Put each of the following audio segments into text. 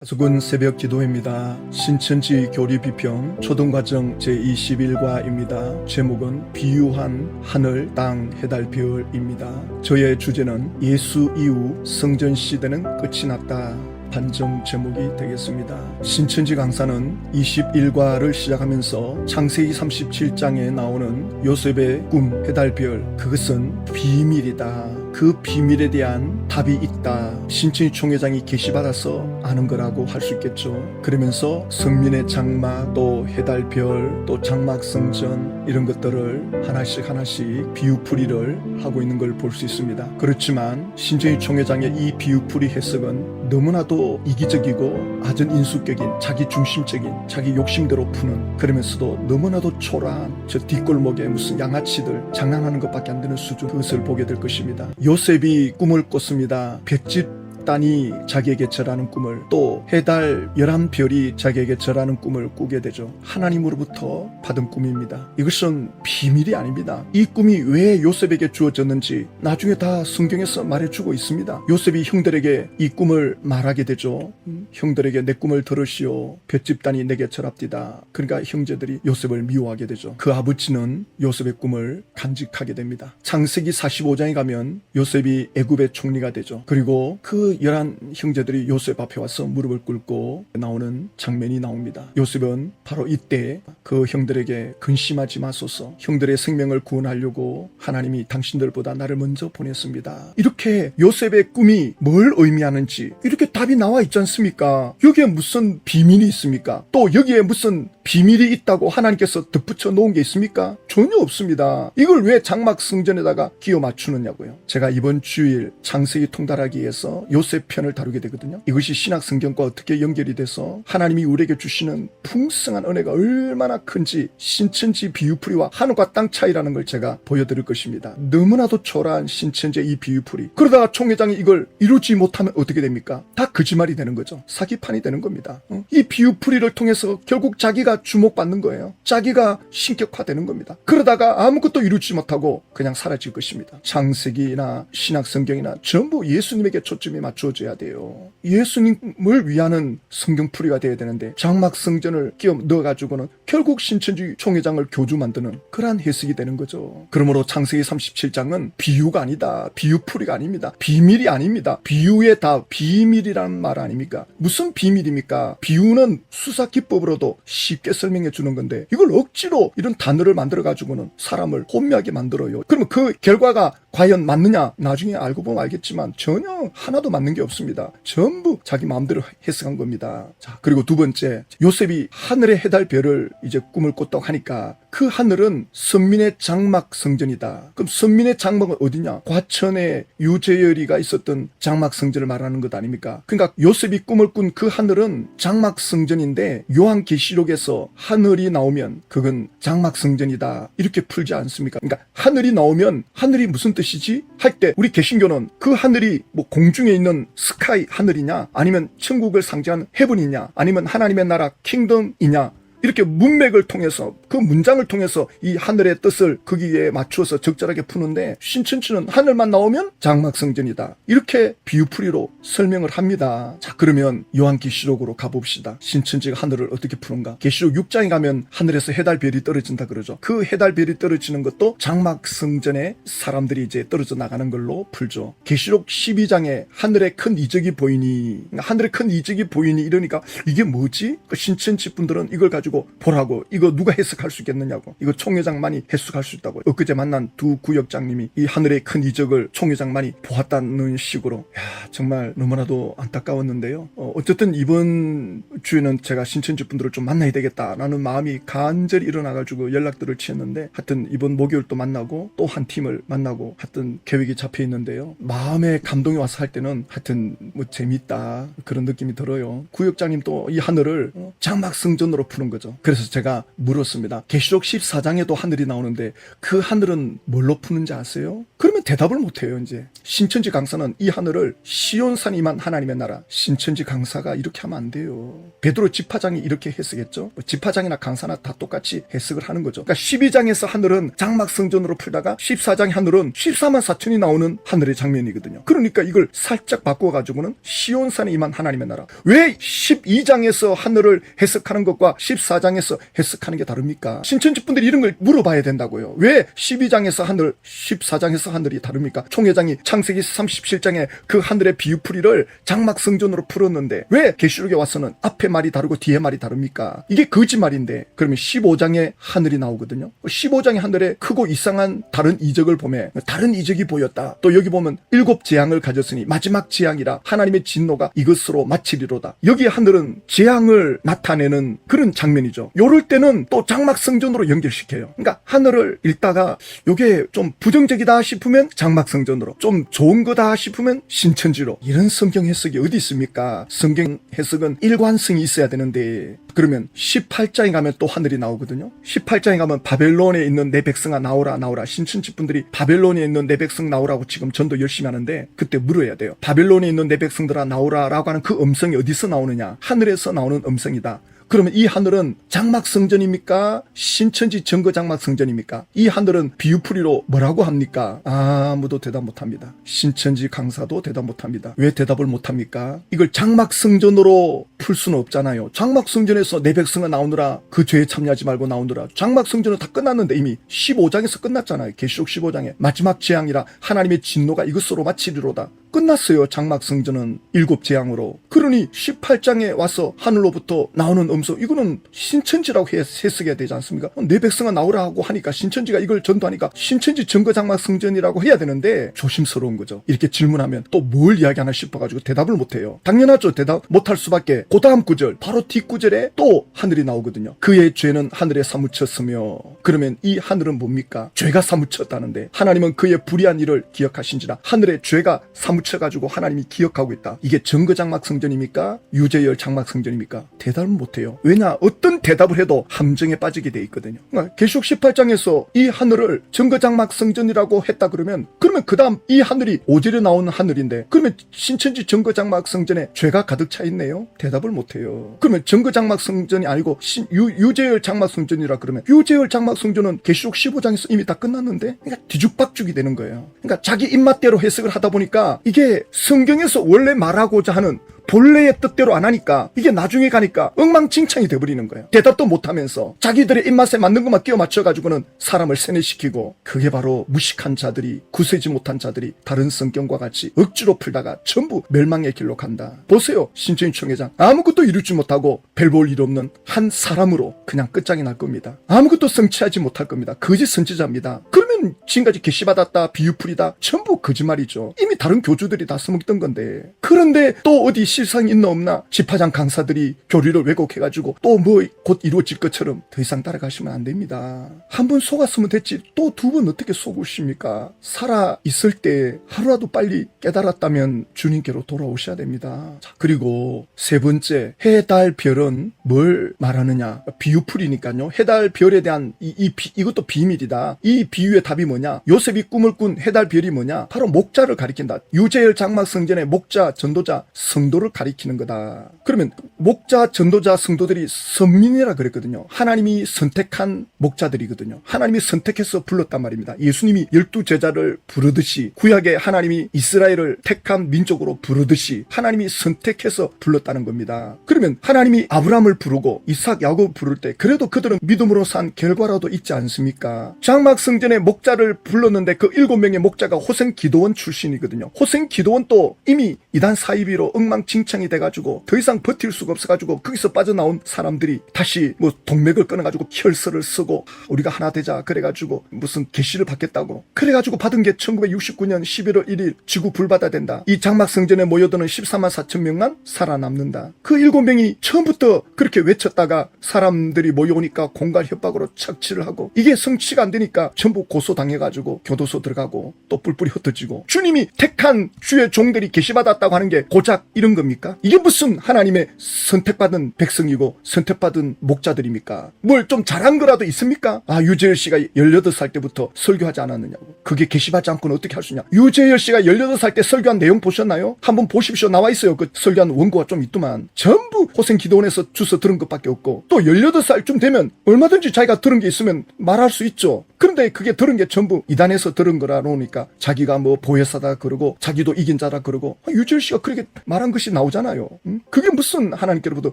하수군 새벽 기도회입니다. 신천지 교리 비평 초등과정 제21과입니다. 제목은 비유한 하늘, 땅, 해달, 별입니다. 저의 주제는 예수 이후 성전 시대는 끝이 났다. 반정 제목이 되겠습니다. 신천지 강사는 21과를 시작하면서 창세기 37장에 나오는 요셉의 꿈, 해달, 별, 그것은 비밀이다. 그 비밀에 대한 답이 있다. 신천지 총회장이 계시받아서 아는 거라고 할 수 있겠죠. 그러면서 성민의 장막, 또 해달, 별, 또 장막 성전 이런 것들을 하나씩 비유풀이를 하고 있는 걸 볼 수 있습니다. 그렇지만 신천지 총회장의 이 비유풀이 해석은 너무나도 이기적이고 아전인수격인 자기 중심적인 자기 욕심대로 푸는, 그러면서도 너무나도 초라한 저 뒷골목에 무슨 양아치들 장난하는 것밖에 안 되는 수준, 그것을 보게 될 것입니다. 요셉이 꿈을 꿨습니다. 백집 단이 자기에게 절하는 꿈을, 또 해달 11별이 자기에게 절하는 꿈을 꾸게 되죠. 하나님으로부터 받은 꿈입니다. 이것은 비밀이 아닙니다. 이 꿈이 왜 요셉에게 주어졌는지 나중에 다 성경에서 말해주고 있습니다. 요셉이 형들에게 이 꿈을 말하게 되죠. 형들에게 내 꿈을 들으시오. 백집 단이 내게 절합디다. 그러니까 형제들이 요셉을 미워하게 되죠. 그 아버지는 요셉의 꿈을 간직하게 됩니다. 창세기 45장에 가면 요셉이 애굽의 총리가 되죠. 그리고 그 11 형제들이 요셉 앞에 와서 무릎을 꿇고 나오는 장면이 나옵니다. 요셉은 바로 이때 그 형들에게 근심하지 마소서, 형들의 생명을 구원하려고 하나님이 당신들보다 나를 먼저 보냈습니다. 이렇게 요셉의 꿈이 뭘 의미하는지 이렇게 답이 나와 있지 않습니까? 여기에 무슨 비밀이 있습니까? 또 여기에 무슨 비밀이 있다고 하나님께서 덧붙여 놓은 게 있습니까? 전혀 없습니다. 이걸 왜 장막 성전에다가 끼워 맞추느냐고요. 제가 이번 주일 창세기 통달하기에서 요셉 편을 다루게 되거든요. 이것이 신약 성경과 어떻게 연결이 돼서 하나님이 우리에게 주시는 풍성한 은혜가 얼마나 큰지, 신천지 비유풀이와 하늘과 땅 차이라는 걸 제가 보여드릴 것입니다. 너무나도 초라한 신천지의 이 비유풀이, 그러다가 총회장이 이걸 이루지 못하면 어떻게 됩니까? 다 거짓말이 되는 거죠. 사기판이 되는 겁니다. 이 비유풀이를 통해서 결국 자기가 주목받는 거예요. 자기가 신격화되는 겁니다. 그러다가 아무것도 이루지 못하고 그냥 사라질 것입니다. 창세기나 신약 성경이나 전부 예수님에게 초점이 맞추어져야 돼요. 예수님을 위하는 성경풀이가 돼야 되는데 장막 성전을 끼워 넣어가지고는 결국 신천지 총회장을 교주 만드는 그러한 해석이 되는 거죠. 그러므로 창세기 37장은 비유가 아니다. 비유풀이가 아닙니다. 비밀이 아닙니다. 비유의 답, 비밀이라는 말 아닙니까? 무슨 비밀입니까? 비유는 수사기법으로도 쉽게 설명해 주는 건데 이걸 억지로 이런 단어를 만들어 가지고는 사람을 혼미하게 만들어요. 그러면 그 결과가 과연 맞느냐? 나중에 알고 보면 알겠지만 전혀 하나도 맞는 게 없습니다. 전부 자기 마음대로 해석한 겁니다. 자, 그리고 두 번째, 요셉이 하늘의 해달 별을 이제 꿈을 꿨다고 하니까 그 하늘은 선민의 장막 성전이다. 그럼 선민의 장막은 어디냐? 과천에 유재열이가 있었던 장막 성전을 말하는 것 아닙니까? 그러니까 요셉이 꿈을 꾼 그 하늘은 장막 성전인데 요한계시록에서 하늘이 나오면 그건 장막 성전이다. 이렇게 풀지 않습니까? 그러니까 하늘이 나오면 하늘이 무슨 뜻이지? 할 때 우리 개신교는 그 하늘이 뭐 공중에 있는 스카이 하늘이냐, 아니면 천국을 상징하는 헤븐이냐, 아니면 하나님의 나라 킹덤이냐, 이렇게 문맥을 통해서, 그 문장을 통해서 이 하늘의 뜻을 거기에 맞추어서 적절하게 푸는데 신천지는 하늘만 나오면 장막성전이다. 이렇게 비유풀이로 설명을 합니다. 자, 그러면 요한계시록으로 가봅시다. 신천지가 하늘을 어떻게 푸는가? 계시록 6장에 가면 하늘에서 해달별이 떨어진다 그러죠. 그 해달별이 떨어지는 것도 장막성전에 사람들이 이제 떨어져 나가는 걸로 풀죠. 계시록 12장에 하늘에 큰 이적이 보이니, 하늘에 큰 이적이 보이니 이러니까 이게 뭐지? 신천지 분들은 이걸 가지고 보라고, 이거 누가 해석할 수 있겠느냐고, 이거 총회장만이 해석할 수 있다고. 엊그제 만난 두 구역장님이 이 하늘의 큰 이적을 총회장만이 보았다는 식으로, 야, 정말 너무나도 안타까웠는데요. 어쨌든 이번 주에는 제가 신천지 분들을 좀 만나야 되겠다라는 마음이 간절히 일어나가지고 연락들을 취했는데, 하여튼 이번 목요일 또 만나고 또 한 팀을 만나고 하여튼 계획이 잡혀 있는데요. 마음에 감동이 와서 할 때는 하여튼 뭐 재밌다 그런 느낌이 들어요. 구역장님 또 이 하늘을 장막성전으로 푸는 거죠. 그래서 제가 물었습니다. 계시록 14장에도 하늘이 나오는데 그 하늘은 뭘로 푸는지 아세요? 그러면 대답을 못해요. 이제 신천지 강사는 이 하늘을 시온산이만 하나님의 나라, 신천지 강사가 이렇게 하면 안 돼요. 베드로 집화장이 이렇게 해석했죠. 집화장이나 강사나 다 똑같이 해석을 하는 거죠. 그러니까 12장에서 하늘은 장막 성전으로 풀다가 14장의 하늘은 14만 4천이 나오는 하늘의 장면이거든요. 그러니까 이걸 살짝 바꿔가지고는 시온산에 임한 하나님의 나라. 왜 12장에서 하늘을 해석하는 것과 14장에서 해석하는 게 다릅니까? 신천지 분들이 이런 걸 물어봐야 된다고요. 왜 12장에서 하늘, 14장에서 하늘이 다릅니까? 총회장이 창세기 37장에 그 하늘의 비유풀이를 장막 성전으로 풀었는데 왜 계시록에 와서는 앞에 말이 다르고 뒤에 말이 다릅니까? 이게 거짓말인데. 그러면 15장에 하늘이 나오거든요. 15장의 하늘에 크고 이상한 다른 이적을 보면 다른 이적이 보였다. 또 여기 보면 7 재앙을 가졌으니 마지막 재앙이라 하나님의 진노가 이것으로 마치리로다. 여기 하늘은 재앙을 나타내는 그런 장면이죠. 요럴 때는 또 장막 성전으로 연결시켜요. 그러니까 하늘을 읽다가 요게 좀 부정적이다 싶으면 장막 성전으로, 좀 좋은 거다 싶으면 신천지로. 이런 성경 해석이 어디 있습니까? 성경 해석은 일관성이 있어야 되는데, 그러면 18장에 가면 또 하늘이 나오거든요. 18장에 가면 바벨론에 있는 내 백성아 나오라 나오라. 신천지 분들이 바벨론에 있는 내 백성 나오라고 지금 전도 열심히 하는데 그때 물어야 돼요. 바벨론에 있는 내 백성들아 나오라 라고 하는 그 음성이 어디서 나오느냐? 하늘에서 나오는 음성이다. 그러면 이 하늘은 장막 성전입니까? 신천지 증거 장막 성전입니까? 이 하늘은 비유풀이로 뭐라고 합니까? 아무도 대답 못합니다. 신천지 강사도 대답 못합니다. 왜 대답을 못합니까? 이걸 장막 성전으로 풀 수는 없잖아요. 장막 성전에서 내 백성은 나오느라 그 죄에 참여하지 말고 나오느라. 장막 성전은 다 끝났는데 이미 15장에서 끝났잖아요. 계시록 15장에 마지막 재앙이라 하나님의 진노가 이것으로 마치리로다. 끝났어요. 장막 성전은 7 재앙으로. 그러니 18장에 와서 하늘로부터 나오는 음성, 이거는 신천지라고 해석해야 되지 않습니까? 내 백성아 나오라 하고 하니까, 신천지가 이걸 전도하니까 신천지 증거 장막 성전이라고 해야 되는데 조심스러운 거죠. 이렇게 질문하면 또 뭘 이야기하나 싶어가지고 대답을 못해요. 당연하죠. 대답 못할 수밖에. 그 다음 구절, 바로 뒷구절에 또 하늘이 나오거든요. 그의 죄는 하늘에 사무쳤으며. 그러면 이 하늘은 뭡니까? 죄가 사무쳤다는데 하나님은 그의 불의한 일을 기억하신지라. 하늘에 죄가 사무쳐가지고 하나님이 기억하고 있다. 이게 증거 장막 성전입니까? 유재열 장막 성전입니까? 대답을 못해요. 왜냐? 어떤 대답을 해도 함정에 빠지게 돼 있거든요. 그러니까 계시록 18장에서 이 하늘을 증거 장막 성전이라고 했다 그러면 그 다음 이 하늘이 5절에 나오는 하늘인데, 그러면 신천지 증거 장막 성전에 죄가 가득 차 있네요? 대답을 못해요. 그러면 증거 장막 성전이 아니고 유재열 장막 성전이라 그러면 유재열 장막 성전은 계시록 15장에서 이미 다 끝났는데, 그러니까 뒤죽박죽이 되는 거예요. 그러니까 자기 입맛대로 해석을 하다 보니까 이게 성경에서 원래 말하고자 하는 본래의 뜻대로 안 하니까 이게 나중에 가니까 엉망진창이 돼버리는 거예요. 대답도 못하면서 자기들의 입맛에 맞는 것만 끼워 맞춰가지고는 사람을 세뇌시키고, 그게 바로 무식한 자들이, 구세지 못한 자들이 다른 성경과 같이 억지로 풀다가 전부 멸망의 길로 간다. 보세요. 신천지 총회장 아무것도 이루지 못하고 별 볼 일 없는 한 사람으로 그냥 끝장이 날 겁니다. 아무것도 성취하지 못할 겁니다. 거짓 선지자입니다. 그러면 지금까지 계시받았다, 비유풀이다, 전부 거짓말이죠. 이미 다른 교주들이 다 써먹던 건데. 그런데 또 어디 실상이 있나 없나 집화장 강사들이 교리를 왜곡해가지고 또 뭐 곧 이루어질 것처럼 더 이상 따라가시면 안 됩니다. 한 번 속았으면 됐지 또 2번 어떻게 속으십니까? 살아 있을 때 하루라도 빨리 깨달았다면 주님께로 돌아오셔야 됩니다. 자, 그리고 세 번째, 해, 달, 별은 뭘 말하느냐? 비유풀이니까요. 해, 달, 별에 대한 이것도 비밀이다. 이 비유의 답이 뭐냐? 요셉이 꿈을 꾼 해, 달, 별이 뭐냐? 바로 목자를 가리킨다. 유재열 장막 성전의 목자, 전도자, 성도를 가리키는 거다. 그러면 목자, 전도자, 성도들이 선민이라 그랬거든요. 하나님이 선택한 목자들이거든요. 하나님이 선택해서 불렀단 말입니다. 예수님이 12 제자를 부르듯이, 구약에 하나님이 이스라엘을 택한 민족으로 부르듯이 하나님이 선택해서 불렀다는 겁니다. 그러면 하나님이 아브라함을 부르고 이삭, 야곱 부를 때 그래도 그들은 믿음으로 산 결과라도 있지 않습니까? 장막 성전에 목자를 불렀는데 그 7명의 목자가 호생 기도원 출신이거든요. 호생 기도원도 이미 이단 사이비로 엉망진창이 돼가지고 더 이상 버틸 수가 없어가지고 거기서 빠져나온 사람들이 다시 뭐 동맥을 끊어가지고 혈서를 쓰고 우리가 하나 되자 그래가지고 무슨 계시를 받겠다고 그래가지고 받은 게 1969년 11월 1일 지구 불바다 된다. 이 장막 성전에 모여드는 14만 4천 명만 살아남는다. 그 7명이 처음부터 그렇게 외쳤다가 사람들이 모여오니까 공갈 협박으로 착취를 하고 이게 성취가 안 되니까 전부 고소당해가지고 교도소 들어가고 또 뿔뿔이 흩어지고, 주님이 택한 주의 종들이 계시받았다고 하는 게 고작 이런 겁니까? 이게 무슨 하나님의 선택받은 백성이고 선택받은 목자들입니까? 뭘 좀 잘한 거라도 있습니까? 유재열 씨가 18살 때부터 설교하지 않았느냐고. 그게 게시받지 않고는 어떻게 할 수 있냐. 유재열 씨가 18살 때 설교한 내용 보셨나요? 한번 보십시오. 나와 있어요. 그 설교한 원고가 좀 있더만. 전부 호생기도원에서 주워 들은 것밖에 없고, 또 18살쯤 되면 얼마든지 자기가 들은 게 있으면 말할 수 있죠. 그런데 그게 들은 게 전부 이단에서 들은 거라 놓으니까 자기가 뭐 보혜사다 그러고 자기도 이긴 자다 그러고, 유재열 씨가 그렇게 말한 것이 나오잖아요. 그게 무슨 하나님께로부터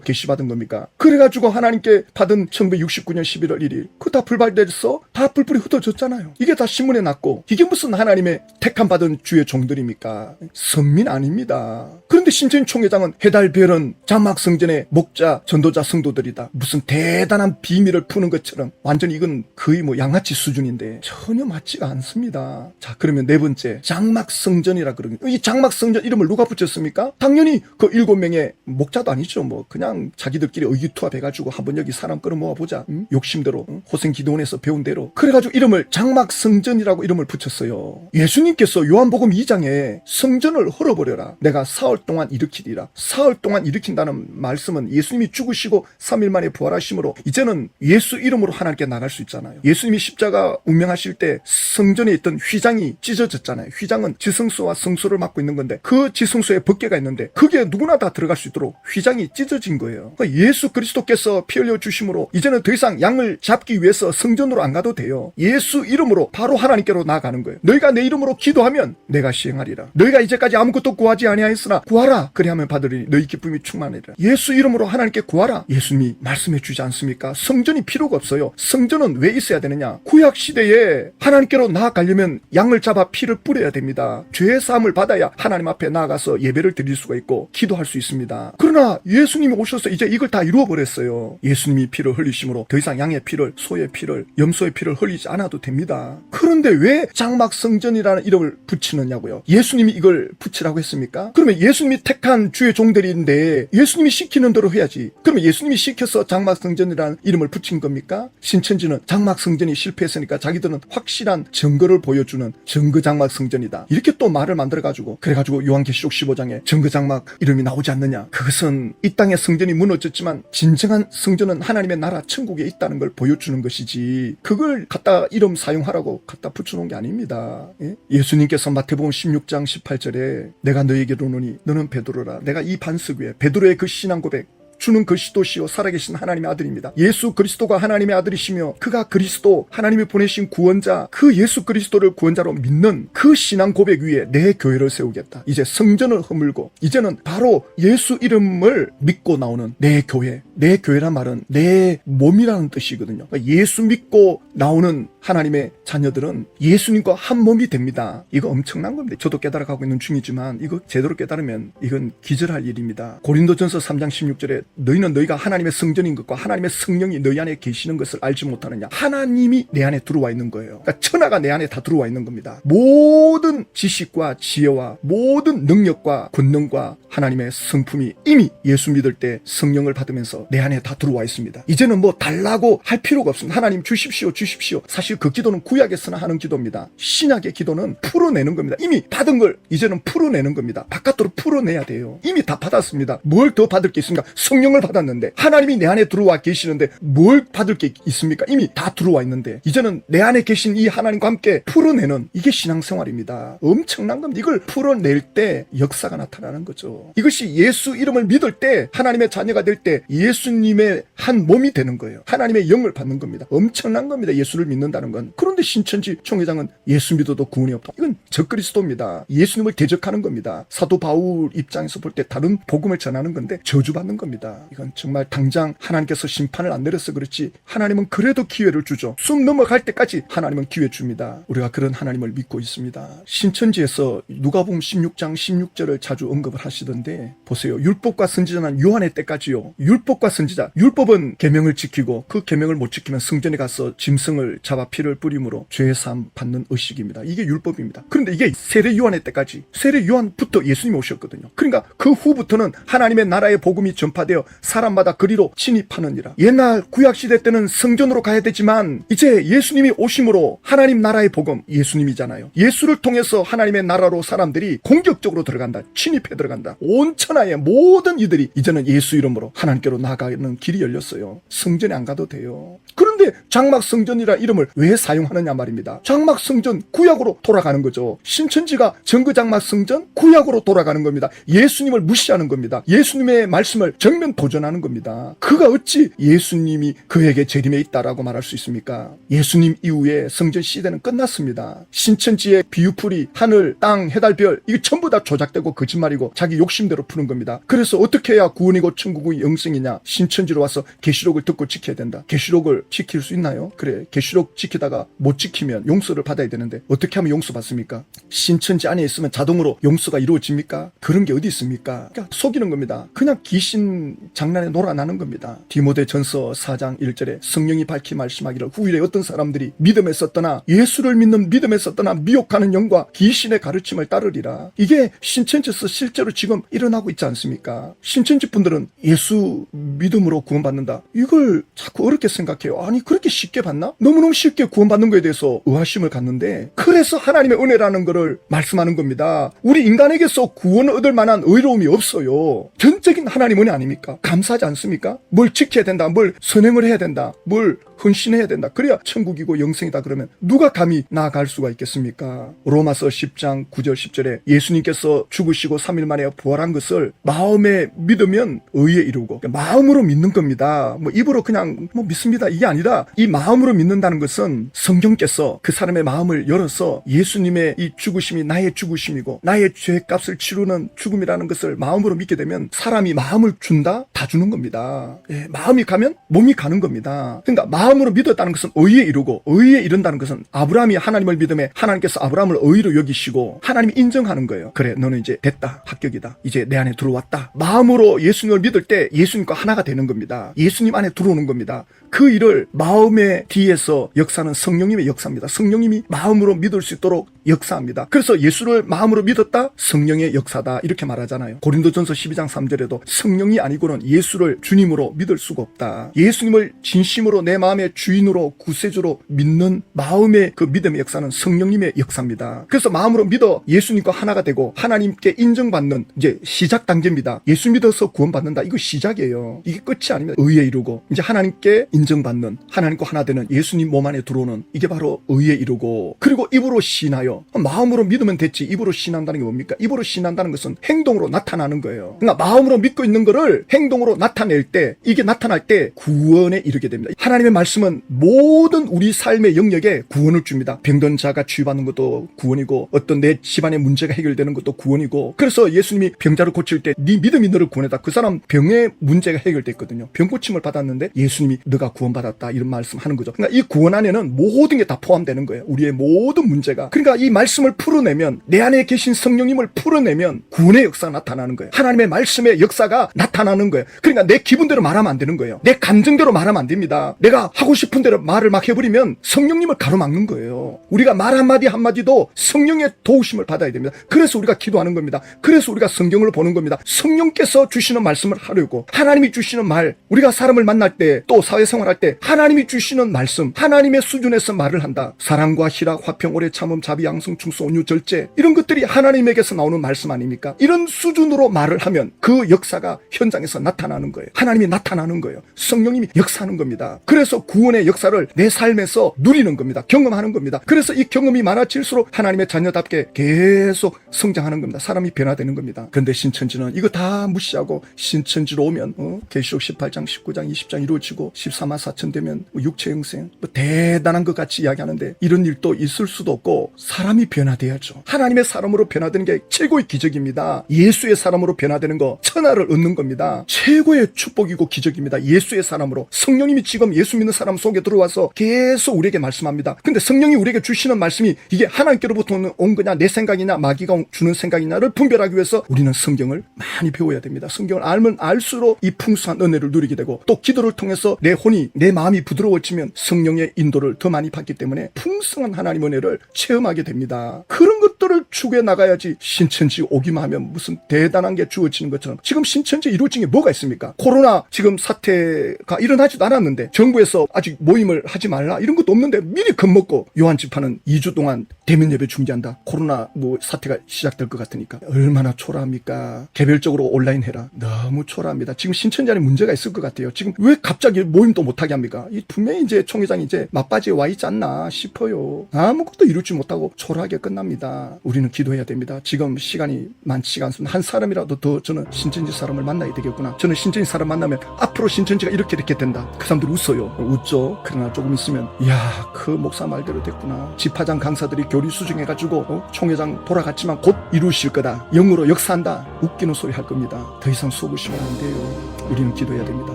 계시받은 겁니까? 그래가지고 하나님께 받은 1969년 11월 1일 그 다 불발돼서 다 뿔뿔이 흩어졌잖아요. 이게 다 신문에 났고, 이게 무슨 하나님의 택함 받은 주의 종들입니까? 선민 아닙니다. 그런데 신천 총회장은 해달별은 장막성전의 목자 전도자 성도들이다, 무슨 대단한 비밀을 푸는 것처럼, 완전히 이건 거의 뭐 양아치 수준인데 전혀 맞지가 않습니다. 자, 그러면 네 번째, 장막성전이라 그러는, 이 장막성전 이름을 누가 붙였습니까? 당연히 그 7명의 목자도 아니죠. 뭐 그냥 자기들끼리 의기투합해가지고 한번 여기 사람 끌어모아보자, 욕심대로, 호생기도원에서 배운 대로 그래가지고 이름을 장막성전이라고 이름을 붙였어요. 예수님께서 요한복음 2장에 성전을 헐어버려라, 내가 사흘 동안 일으키리라. 사흘 동안 일으킨다는 말씀은 예수님이 죽으시고 3일 만에 부활하심으로 이제는 예수 이름으로 하나님께 나갈 수 있잖아요. 예수님이 십자가 운명하실 때 성전에 있던 휘장이 찢어졌잖아요. 휘장은 지성소와 성소를 맡고 있는 건데, 그 지성소에 벗개가 있는데 그게 누구나 다 들어갈 수 있도록 휘장이 찢어진 거예요. 그러니까 예수 그리스도께서 피 흘려 주심으로 이제는 더 이상 양을 잡기 위해서 성전으로 안 가도 돼요. 예수 이름으로 바로 하나님께로 나아가는 거예요. 너희가 내 이름으로 기도하면 내가 시행하리라. 너희가 이제까지 아무것도 구하지 아니하였으나 구하라, 그리하면 받으리니 너희 기쁨이 충만하리라. 예수 이름으로 하나님께 구하라. 예수님이 말씀해 주지 않습니까? 성전이 필요가 없어요. 성전은 왜 있어야 되느냐? 구약 시대에 하나님께로 나아가려면 양을 잡아 피를 뿌려야 됩니다. 죄의 사함을 받아야 하나님 앞에 나아가서 예배를 드릴 수가 있고 기도할 수 있습니다. 그러나 예수님이 오셔서 이제 이걸 다 이루어버렸어요. 예수님이 피를 흘리심으로 더 이상 양의 피를, 소의 피를, 염소의 피를 흘리지 않아도 됩니다. 그런데 왜 장막성전이라는 이름을 붙이느냐고요? 예수님이 이걸 붙이라고 했습니까? 그러면 예수님이 택한 주의 종들인데 예수님이 시키는 대로 해야지. 그러면 예수님이 시켜서 장막성전이라는 이름을 붙인 겁니까? 신천지는 장막성전이 실패했으니까 자기들은 확실한 증거를 보여주는 증거장막성전이다, 이렇게 또 말을 만들어가지고, 그래가지고 요한계시록 15장에 증거장막 이름이 나오지 않느냐. 그것은 이 땅의 성전이 무너졌지만 진정한 성전은 하나님의 나라 천국에 있다는 걸 보여주는 것이지, 그걸 갖다 이름 사용하라고 갖다 붙여놓은 게 아닙니다. 예수님께서 마태복음 16장 18절에 내가 너에게로 오노니 너는 베드로라. 내가 이 반석 위에, 베드로의 그 신앙 고백, 주는 그리스도시요 살아계신 하나님의 아들입니다. 예수 그리스도가 하나님의 아들이시며 그가 그리스도, 하나님이 보내신 구원자, 그 예수 그리스도를 구원자로 믿는 그 신앙 고백 위에 내 교회를 세우겠다. 이제 성전을 허물고 이제는 바로 예수 이름을 믿고 나오는 내 교회, 내 교회란 말은 내 몸이라는 뜻이거든요. 그러니까 예수 믿고 나오는 하나님의 자녀들은 예수님과 한 몸이 됩니다. 이거 엄청난 겁니다. 저도 깨달아가고 있는 중이지만 이거 제대로 깨달으면 이건 기절할 일입니다. 고린도전서 3장 16절에 너희는 너희가 하나님의 성전인 것과 하나님의 성령이 너희 안에 계시는 것을 알지 못하느냐. 하나님이 내 안에 들어와 있는 거예요. 그러니까 천하가 내 안에 다 들어와 있는 겁니다. 모든 지식과 지혜와 모든 능력과 권능과 하나님의 성품이 이미 예수 믿을 때 성령을 받으면서 내 안에 다 들어와 있습니다. 이제는 뭐 달라고 할 필요가 없습니다. 하나님 주십시오 주십시오. 사실 그 기도는 구약에서나 하는 기도입니다. 신약의 기도는 풀어내는 겁니다. 이미 받은 걸 이제는 풀어내는 겁니다. 바깥으로 풀어내야 돼요. 이미 다 받았습니다. 뭘 더 받을 게 있습니까? 성령을 받았는데, 하나님이 내 안에 들어와 계시는데 뭘 받을 게 있습니까? 이미 다 들어와 있는데 이제는 내 안에 계신 이 하나님과 함께 풀어내는, 이게 신앙생활입니다. 엄청난 겁니다. 이걸 풀어낼 때 역사가 나타나는 거죠. 이것이 예수 이름을 믿을 때, 하나님의 자녀가 될 때 예수님의 한 몸이 되는 거예요. 하나님의 영을 받는 겁니다. 엄청난 겁니다. 예수를 믿는다는 건. 그런데 신천지 총회장은 예수 믿어도 구원이 없다. 이건 적그리스도입니다. 예수님을 대적하는 겁니다. 사도 바울 입장에서 볼 때 다른 복음을 전하는 건데 저주받는 겁니다. 이건 정말 당장 하나님께서 심판을 안 내려서 그렇지 하나님은 그래도 기회를 주죠. 숨 넘어갈 때까지 하나님은 기회 줍니다. 우리가 그런 하나님을 믿고 있습니다. 신천지에서 누가복음 16장 16절을 자주 언급을 하시던데 보세요. 율법과 선지자는 요한의 때까지요. 율법과 선지자, 율법은 계명을 지키고 그 계명을 못 지키면 성전에 가서 짐승을 잡아 피를 뿌림으로 죄의 사함 받는 의식입니다. 이게 율법입니다. 그런데 이게 세례 요한의 때까지, 세례 요한부터 예수님이 오셨거든요. 그러니까 그 후부터는 하나님의 나라의 복음이 전파되어 사람마다 그리로 진입하느니라. 옛날 구약시대 때는 성전으로 가야 되지만 이제 예수님이 오심으로 하나님 나라의 복음, 예수님이잖아요. 예수를 통해서 하나님의 나라로 사람들이 공격적으로 들어간다. 침입해 들어간다. 온 천하의 모든 이들이 이제는 예수 이름으로 하나님께로 나가는 길이 열렸어요. 성전에 안 가도 돼요. 그런데 장막성전이라 이름을 왜 사용하느냐 말입니다. 장막성전, 구약으로 돌아가는 거죠. 신천지가 정거장막성전, 구약으로 돌아가는 겁니다. 예수님을 무시하는 겁니다. 예수님의 말씀을 정면 도전하는 겁니다. 그가 어찌 예수님이 그에게 재림에 있다라고 말할 수 있습니까? 예수님 이후에 성전 시대는 끝났습니다. 신천지의 비유풀이 하늘, 땅, 해달, 별 이게 전부 다 조작되고 거짓말이고 자기 욕심대로 푸는 겁니다. 그래서 어떻게 해야 구원이고 천국의 영생이냐? 신천지로 와서 계시록을 듣고 지켜야 된다. 계시록을 지킬 수 있나요? 그래, 계시록 지키다가 못 지키면 용서를 받아야 되는데 어떻게 하면 용서 받습니까? 신천지 안에 있으면 자동으로 용서가 이루어집니까? 그런 게 어디 있습니까? 그러니까 속이는 겁니다. 그냥 귀신 장난에 놀아나는 겁니다. 디모데전서 4장 1절에 성령이 밝히 말씀하기를 후일에 어떤 사람들이 믿음에서 떠나 예수를 믿는 믿음에서 떠나 미혹하는 영과 귀신의 가르침을 따르리라. 이게 신천지에서 실제로 지금 일어나고 있지 않습니까? 신천지 분들은 예수 믿음으로 구원받는다. 이걸 자꾸 어렵게 생각해요. 아니 그렇게 쉽게 받나? 너무너무 쉽게 구원받는 거에 대해서 의아심을 갖는데 그래서 하나님의 은혜라는 거를 말씀하는 겁니다. 우리 인간에게서 구원을 얻을 만한 의로움이 없어요. 전적인 하나님 은혜 아닙니까? 감사하지 않습니까? 뭘 지켜야 된다, 뭘 선행을 해야 된다, 뭘 헌신해야 된다. 그래야 천국이고 영생이다. 그러면 누가 감히 나아갈 수가 있겠습니까? 로마서 10장 9절 10절에 예수님께서 죽으시고 3일 만에 부활한 것을 마음에 믿으면 의에 이르고, 마음으로 믿는 겁니다. 뭐 입으로 그냥 믿습니다 이게 아니라 이 마음으로 믿는다는 것은 성경께서 그 사람의 마음을 열어서 예수님의 이 죽으심이 나의 죽으심이고 나의 죄값을 치르는 죽음이라는 것을 마음으로 믿게 되면 사람이 마음을 준다? 다 주는 겁니다. 예, 마음이 가면 몸이 가는 겁니다. 그러니까 마음으로 믿었다는 것은 의에 이르고, 의에 이른다는 것은 아브라함이 하나님을 믿음에 하나님께서 아브라함을 의로 여기시고 하나님이 인정하는 거예요. 그래, 너는 이제 됐다, 합격이다, 이제 내 안에 들어왔다. 마음으로 예수님을 믿을 때 예수님과 하나가 되는 겁니다. 예수님 안에 들어오는 겁니다. 그 일을 마음의 뒤에서 역사는 성령님의 역사입니다. 성령님이 마음으로 믿을 수 있도록 역사합니다. 그래서 예수를 마음으로 믿었다? 성령의 역사다, 이렇게 말하잖아요. 고린도전서 12장 3절에도 성령이 아니고는 예수를 주님으로 믿을 수가 없다. 예수님을 진심으로 내 마음의 주인으로 구세주로 믿는 마음의 그 믿음의 역사는 성령님의 역사입니다. 그래서 마음으로 믿어 예수님과 하나가 되고 하나님께 인정받는 이제 시작 단계입니다. 예수 믿어서 구원받는다, 이거 시작이에요. 이게 끝이 아닙니다. 의에 이르고 이제 하나님께 인정받는, 하나님과 하나 되는, 예수님 몸 안에 들어오는, 이게 바로 의에 이르고, 그리고 입으로 신하여, 마음으로 믿으면 됐지 입으로 신한다는 게 뭡니까? 입으로 신한다는 것은 행동으로 나타나는 거예요. 그러니까 마음으로 믿고 있는 거를 행동으로 나타낼 때, 이게 나타날 때 구원에 이르게 됩니다. 하나님의 말씀은 모든 우리 삶의 영역에 구원을 줍니다. 병든 자가 치유받는 것도 구원이고, 어떤 내 집안의 문제가 해결되는 것도 구원이고, 그래서 예수님이 병자를 고칠 때 네 믿음이 너를 구원했다. 그 사람 병의 문제가 해결됐거든요. 병 고침을 받았는데 예수님이 너가 구원받았다, 이런 말씀하는 거죠. 그러니까 이 구원 안에는 모든 게 다 포함되는 거예요. 우리의 모든 문제가. 그러니까 이 말씀을 풀어내면, 내 안에 계신 성령님을 풀어내면 구원의 역사가 나타나는 거예요. 하나님의 말씀의 역사가 나타나는 거예요. 그러니까 내 기분대로 말하면 안 되는 거예요. 내 감정대로 말하면 안 됩니다. 내가 하고 싶은 대로 말을 막 해버리면 성령님을 가로막는 거예요. 우리가 말 한마디 한마디도 성령의 도우심을 받아야 됩니다. 그래서 우리가 기도하는 겁니다. 그래서 우리가 성경을 보는 겁니다. 성령께서 주시는 말씀을 하려고, 하나님이 주시는 말, 우리가 사람을 만날 때 또 사회생활할 때 하나님이 주시는 말씀, 하나님의 수준에서 말을 한다. 사랑과 희락, 화평, 오래 참음, 자비, 양성, 충성, 온유, 절제, 이런 것들이 하나님에게서 나오는 말씀 아닙니까? 이런 수준으로 말을 하면 그 역사가 현장에서 나타나는 거예요. 하나님이 나타나는 거예요. 성령님이 역사하는 겁니다. 그래서 구원의 역사를 내 삶에서 누리는 겁니다. 경험하는 겁니다. 그래서 이 경험이 많아질수록 하나님의 자녀답게 계속 성장하는 겁니다. 사람이 변화되는 겁니다. 그런데 신천지는 이거 다 무시하고 신천지로 오면 계시록 18장 19장 20장 이루어지고 14만 4천 되면 육체 영생 대단한 것 같이 이야기하는데, 이런 일도 있을 수도 없고 사람이 변화돼야죠. 하나님의 사람으로 변화되는 게 최고의 기적입니다. 예수의 사람으로 변화되는 거 천하를 얻는 겁니다. 최고의 축복이고 기적입니다. 예수의 사람으로. 성령님이 지금 예수 믿는 사람 속에 들어와서 계속 우리에게 말씀합니다. 근데 성령이 우리에게 주시는 말씀이 이게 하나님께로부터 온 거냐, 내 생각이냐, 마귀가 주는 생각이냐를 분별하기 위해서 우리는 성경을 많이 배워야 됩니다. 성경을 알면 알수록 이 풍성한 은혜를 누리게 되고, 또 기도를 통해서 내 혼이, 내 마음이 부드러워지면 성령의 인도를 더 많이 받기 때문에 풍성한 하나님 은혜를 체험하게 됩니다. 그런 것들 이거를 추구해 나가야지 신천지 오기만 하면 무슨 대단한 게 주어지는 것처럼 지금 신천지 이루어진 게 뭐가 있습니까? 코로나 지금 사태가 일어나지도 않았는데 정부에서 아직 모임을 하지 말라 이런 것도 없는데 미리 겁먹고 요한지파는 2주 동안 대면 예배 중지한다. 코로나 사태가 시작될 것 같으니까. 얼마나 초라합니까? 개별적으로 온라인 해라. 너무 초라합니다. 지금 신천지 안에 문제가 있을 것 같아요. 지금 왜 갑자기 모임도 못하게 합니까? 분명히 이제 총회장이 이제 막바지에 와 있지 않나 싶어요. 아무것도 이루지 못하고 초라하게 끝납니다. 우리는 기도해야 됩니다. 지금 시간이 많지가 않습니다. 한 사람이라도 더 저는 신천지 사람을 만나야 되겠구나. 저는 신천지 사람 만나면 앞으로 신천지가 이렇게 된다. 그 사람들이 웃어요. 웃죠. 그러나 조금 있으면 이야 그 목사 말대로 됐구나. 집화장 강사들이 교리 수정해가지고 총회장 돌아갔지만 곧 이루실 거다. 영으로 역사한다. 웃기는 소리 할 겁니다. 더 이상 속으시면 안 돼요. 우리는 기도해야 됩니다.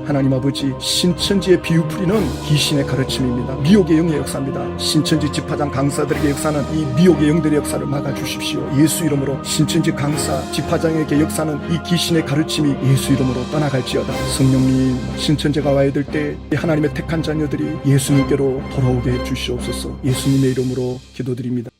하나님 아버지, 신천지의 비유풀이는 귀신의 가르침입니다. 미혹의 영의 역사입니다. 신천지 집화장 강사들에게 역사는 이 미혹의 영들의 역사를 막아주십시오. 예수 이름으로 신천지 강사 집화장에게 역사는 이 귀신의 가르침이 예수 이름으로 떠나갈지어다. 성령님, 신천지가 와야 될 때 하나님의 택한 자녀들이 예수님께로 돌아오게 해주시옵소서. 예수님의 이름으로 기도드립니다.